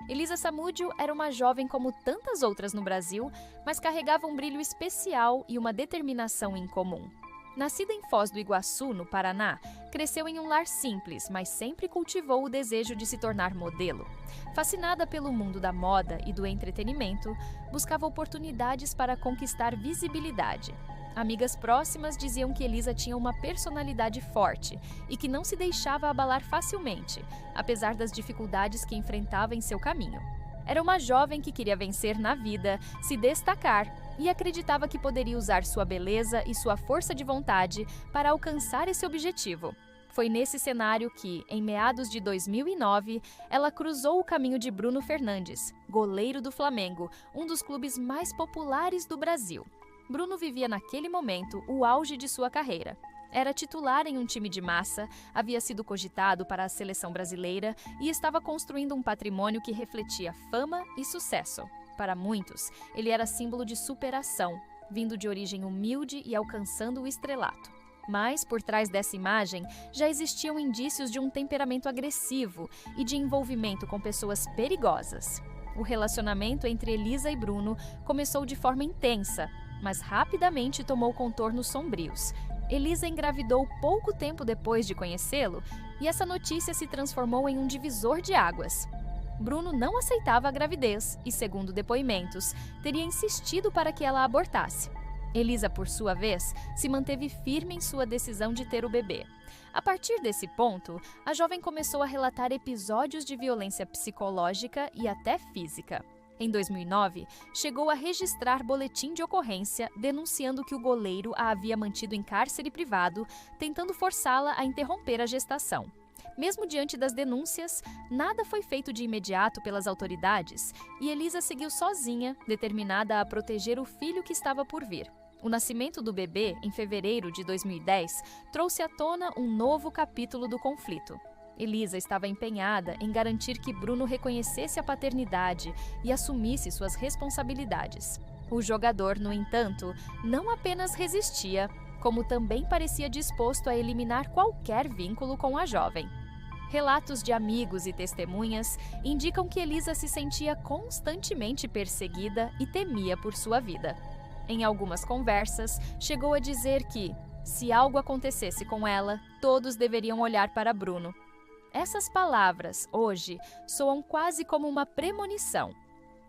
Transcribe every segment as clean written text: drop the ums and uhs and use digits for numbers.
Elisa Samúdio era uma jovem como tantas outras no Brasil, mas carregava um brilho especial e uma determinação incomum. Nascida em Foz do Iguaçu, no Paraná, cresceu em um lar simples, mas sempre cultivou o desejo de se tornar modelo. Fascinada pelo mundo da moda e do entretenimento, buscava oportunidades para conquistar visibilidade. Amigas próximas diziam que Elisa tinha uma personalidade forte e que não se deixava abalar facilmente, apesar das dificuldades que enfrentava em seu caminho. Era uma jovem que queria vencer na vida, se destacar e acreditava que poderia usar sua beleza e sua força de vontade para alcançar esse objetivo. Foi nesse cenário que, em meados de 2009, ela cruzou o caminho de Bruno Fernandes, goleiro do Flamengo, um dos clubes mais populares do Brasil. Bruno vivia naquele momento o auge de sua carreira. Era titular em um time de massa, havia sido cogitado para a seleção brasileira e estava construindo um patrimônio que refletia fama e sucesso. Para muitos, ele era símbolo de superação, vindo de origem humilde e alcançando o estrelato. Mas, por trás dessa imagem, já existiam indícios de um temperamento agressivo e de envolvimento com pessoas perigosas. O relacionamento entre Elisa e Bruno começou de forma intensa, mas rapidamente tomou contornos sombrios. Elisa engravidou pouco tempo depois de conhecê-lo e essa notícia se transformou em um divisor de águas. Bruno não aceitava a gravidez e, segundo depoimentos, teria insistido para que ela abortasse. Elisa, por sua vez, se manteve firme em sua decisão de ter o bebê. A partir desse ponto, a jovem começou a relatar episódios de violência psicológica e até física. Em 2009, chegou a registrar boletim de ocorrência denunciando que o goleiro a havia mantido em cárcere privado, tentando forçá-la a interromper a gestação. Mesmo diante das denúncias, nada foi feito de imediato pelas autoridades e Elisa seguiu sozinha, determinada a proteger o filho que estava por vir. O nascimento do bebê, em fevereiro de 2010, trouxe à tona um novo capítulo do conflito. Elisa estava empenhada em garantir que Bruno reconhecesse a paternidade e assumisse suas responsabilidades. O jogador, no entanto, não apenas resistia, como também parecia disposto a eliminar qualquer vínculo com a jovem. Relatos de amigos e testemunhas indicam que Elisa se sentia constantemente perseguida e temia por sua vida. Em algumas conversas, chegou a dizer que, se algo acontecesse com ela, todos deveriam olhar para Bruno. Essas palavras, hoje, soam quase como uma premonição.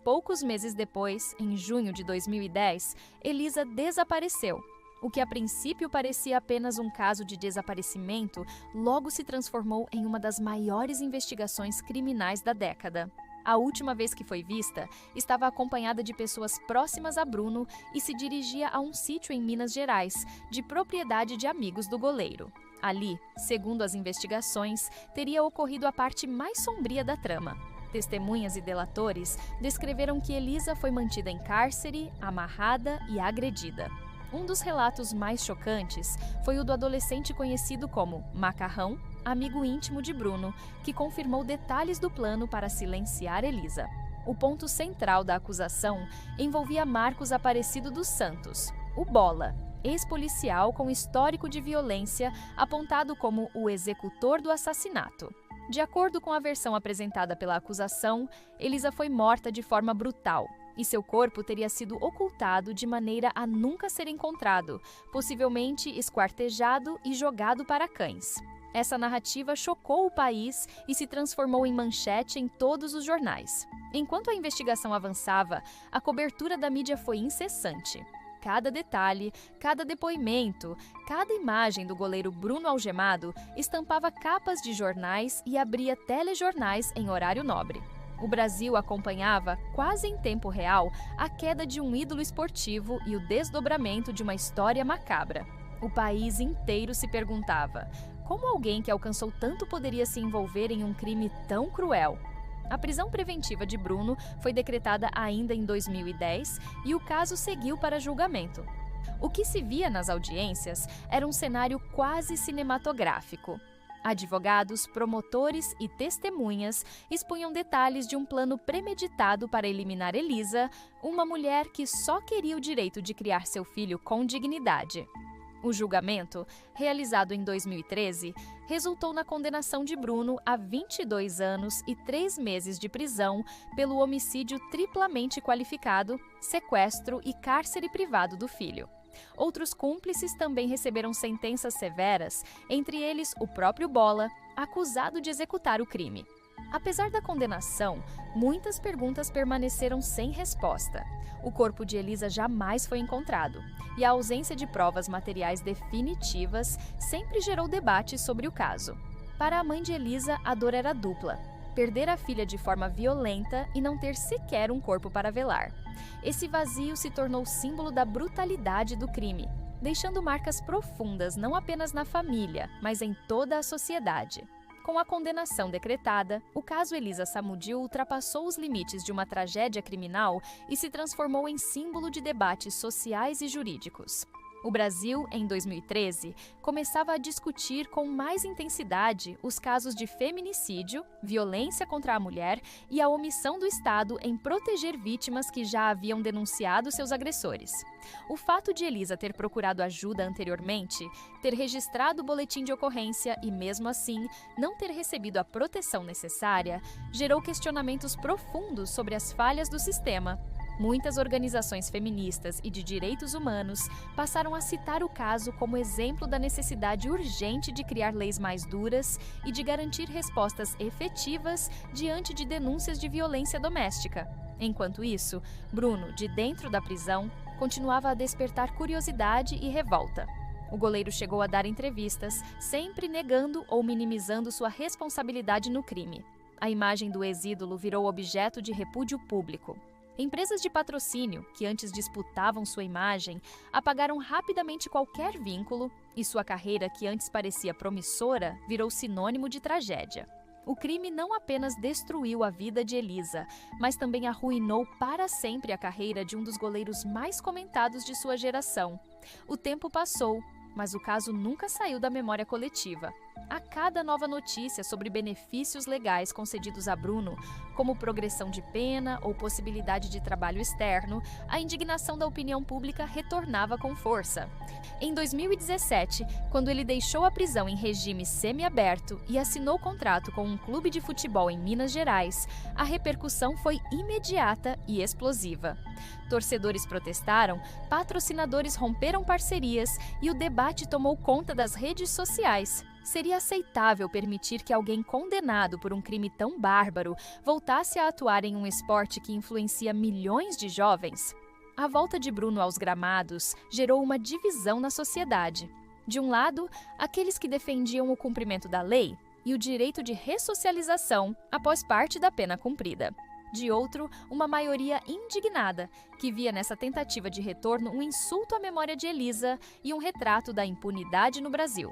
Poucos meses depois, em junho de 2010, Elisa desapareceu. O que a princípio parecia apenas um caso de desaparecimento, logo se transformou em uma das maiores investigações criminais da década. A última vez que foi vista, estava acompanhada de pessoas próximas a Bruno e se dirigia a um sítio em Minas Gerais, de propriedade de amigos do goleiro. Ali, segundo as investigações, teria ocorrido a parte mais sombria da trama. Testemunhas e delatores descreveram que Elisa foi mantida em cárcere, amarrada e agredida. Um dos relatos mais chocantes foi o do adolescente conhecido como Macarrão, amigo íntimo de Bruno, que confirmou detalhes do plano para silenciar Elisa. O ponto central da acusação envolvia Marcos Aparecido dos Santos, o Bola, ex-policial com histórico de violência, apontado como o executor do assassinato. De acordo com a versão apresentada pela acusação, Elisa foi morta de forma brutal e seu corpo teria sido ocultado de maneira a nunca ser encontrado, possivelmente esquartejado e jogado para cães. Essa narrativa chocou o país e se transformou em manchete em todos os jornais. Enquanto a investigação avançava, a cobertura da mídia foi incessante. Cada detalhe, cada depoimento, cada imagem do goleiro Bruno algemado estampava capas de jornais e abria telejornais em horário nobre. O Brasil acompanhava, quase em tempo real, a queda de um ídolo esportivo e o desdobramento de uma história macabra. O país inteiro se perguntava: como alguém que alcançou tanto poderia se envolver em um crime tão cruel? A prisão preventiva de Bruno foi decretada ainda em 2010 e o caso seguiu para julgamento. O que se via nas audiências era um cenário quase cinematográfico. Advogados, promotores e testemunhas expunham detalhes de um plano premeditado para eliminar Elisa, uma mulher que só queria o direito de criar seu filho com dignidade. O julgamento, realizado em 2013, resultou na condenação de Bruno a 22 anos e 3 meses de prisão pelo homicídio triplamente qualificado, sequestro e cárcere privado do filho. Outros cúmplices também receberam sentenças severas, entre eles o próprio Bola, acusado de executar o crime. Apesar da condenação, muitas perguntas permaneceram sem resposta. O corpo de Elisa jamais foi encontrado, e a ausência de provas materiais definitivas sempre gerou debate sobre o caso. Para a mãe de Elisa, a dor era dupla: perder a filha de forma violenta e não ter sequer um corpo para velar. Esse vazio se tornou símbolo da brutalidade do crime, deixando marcas profundas não apenas na família, mas em toda a sociedade. Com a condenação decretada, o caso Elisa Samúdio ultrapassou os limites de uma tragédia criminal e se transformou em símbolo de debates sociais e jurídicos. O Brasil, em 2013, começava a discutir com mais intensidade os casos de feminicídio, violência contra a mulher e a omissão do Estado em proteger vítimas que já haviam denunciado seus agressores. O fato de Elisa ter procurado ajuda anteriormente, ter registrado o boletim de ocorrência e, mesmo assim, não ter recebido a proteção necessária, gerou questionamentos profundos sobre as falhas do sistema. Muitas organizações feministas e de direitos humanos passaram a citar o caso como exemplo da necessidade urgente de criar leis mais duras e de garantir respostas efetivas diante de denúncias de violência doméstica. Enquanto isso, Bruno, de dentro da prisão, continuava a despertar curiosidade e revolta. O goleiro chegou a dar entrevistas, sempre negando ou minimizando sua responsabilidade no crime. A imagem do ex-ídolo virou objeto de repúdio público. Empresas de patrocínio, que antes disputavam sua imagem, apagaram rapidamente qualquer vínculo e sua carreira, que antes parecia promissora, virou sinônimo de tragédia. O crime não apenas destruiu a vida de Elisa, mas também arruinou para sempre a carreira de um dos goleiros mais comentados de sua geração. O tempo passou, mas o caso nunca saiu da memória coletiva. A cada nova notícia sobre benefícios legais concedidos a Bruno, como progressão de pena ou possibilidade de trabalho externo, a indignação da opinião pública retornava com força. Em 2017, quando ele deixou a prisão em regime semiaberto e assinou contrato com um clube de futebol em Minas Gerais, a repercussão foi imediata e explosiva. Torcedores protestaram, patrocinadores romperam parcerias e o debate tomou conta das redes sociais. Seria aceitável permitir que alguém condenado por um crime tão bárbaro voltasse a atuar em um esporte que influencia milhões de jovens? A volta de Bruno aos gramados gerou uma divisão na sociedade. De um lado, aqueles que defendiam o cumprimento da lei e o direito de ressocialização após parte da pena cumprida. De outro, uma maioria indignada, que via nessa tentativa de retorno um insulto à memória de Elisa e um retrato da impunidade no Brasil.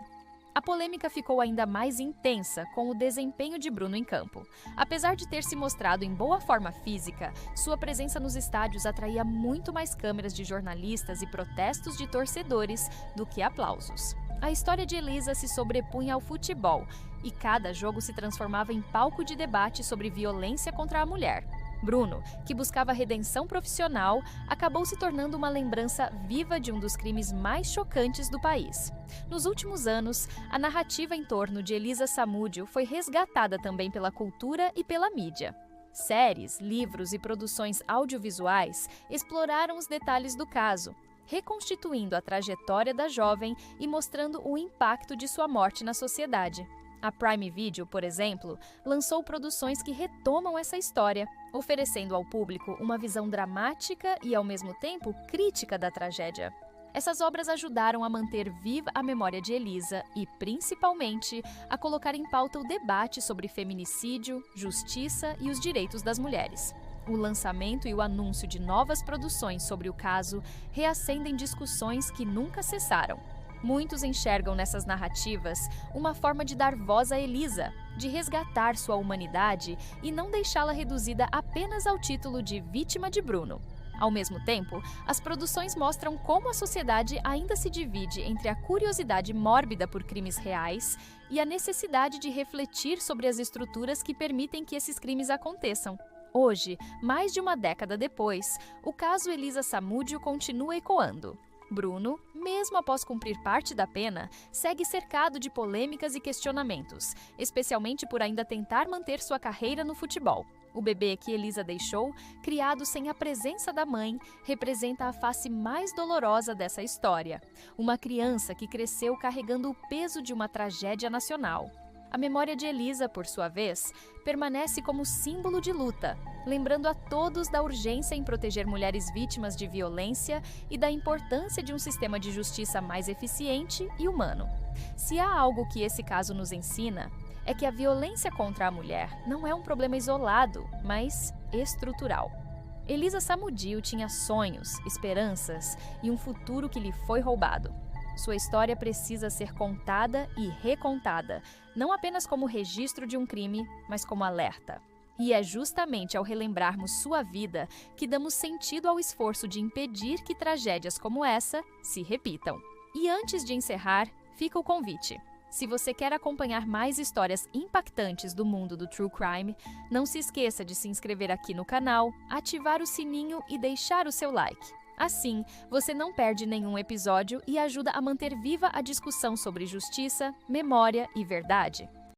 A polêmica ficou ainda mais intensa com o desempenho de Bruno em campo. Apesar de ter se mostrado em boa forma física, sua presença nos estádios atraía muito mais câmeras de jornalistas e protestos de torcedores do que aplausos. A história de Elisa se sobrepunha ao futebol e cada jogo se transformava em palco de debate sobre violência contra a mulher. Bruno, que buscava redenção profissional, acabou se tornando uma lembrança viva de um dos crimes mais chocantes do país. Nos últimos anos, a narrativa em torno de Elisa Samúdio foi resgatada também pela cultura e pela mídia. Séries, livros e produções audiovisuais exploraram os detalhes do caso, reconstituindo a trajetória da jovem e mostrando o impacto de sua morte na sociedade. A Prime Video, por exemplo, lançou produções que retomam essa história, oferecendo ao público uma visão dramática e, ao mesmo tempo, crítica da tragédia. Essas obras ajudaram a manter viva a memória de Elisa e, principalmente, a colocar em pauta o debate sobre feminicídio, justiça e os direitos das mulheres. O lançamento e o anúncio de novas produções sobre o caso reacendem discussões que nunca cessaram. Muitos enxergam nessas narrativas uma forma de dar voz a Elisa, de resgatar sua humanidade e não deixá-la reduzida apenas ao título de vítima de Bruno. Ao mesmo tempo, as produções mostram como a sociedade ainda se divide entre a curiosidade mórbida por crimes reais e a necessidade de refletir sobre as estruturas que permitem que esses crimes aconteçam. Hoje, mais de uma década depois, o caso Elisa Samúdio continua ecoando. Bruno, mesmo após cumprir parte da pena, segue cercado de polêmicas e questionamentos, especialmente por ainda tentar manter sua carreira no futebol. O bebê que Elisa deixou, criado sem a presença da mãe, representa a face mais dolorosa dessa história. Uma criança que cresceu carregando o peso de uma tragédia nacional. A memória de Elisa, por sua vez, permanece como símbolo de luta, lembrando a todos da urgência em proteger mulheres vítimas de violência e da importância de um sistema de justiça mais eficiente e humano. Se há algo que esse caso nos ensina, é que a violência contra a mulher não é um problema isolado, mas estrutural. Elisa Samúdio tinha sonhos, esperanças e um futuro que lhe foi roubado. Sua história precisa ser contada e recontada, não apenas como registro de um crime, mas como alerta. E é justamente ao relembrarmos sua vida que damos sentido ao esforço de impedir que tragédias como essa se repitam. E antes de encerrar, fica o convite. Se você quer acompanhar mais histórias impactantes do mundo do True Crime, não se esqueça de se inscrever aqui no canal, ativar o sininho e deixar o seu like. Assim, você não perde nenhum episódio e ajuda a manter viva a discussão sobre justiça, memória e verdade.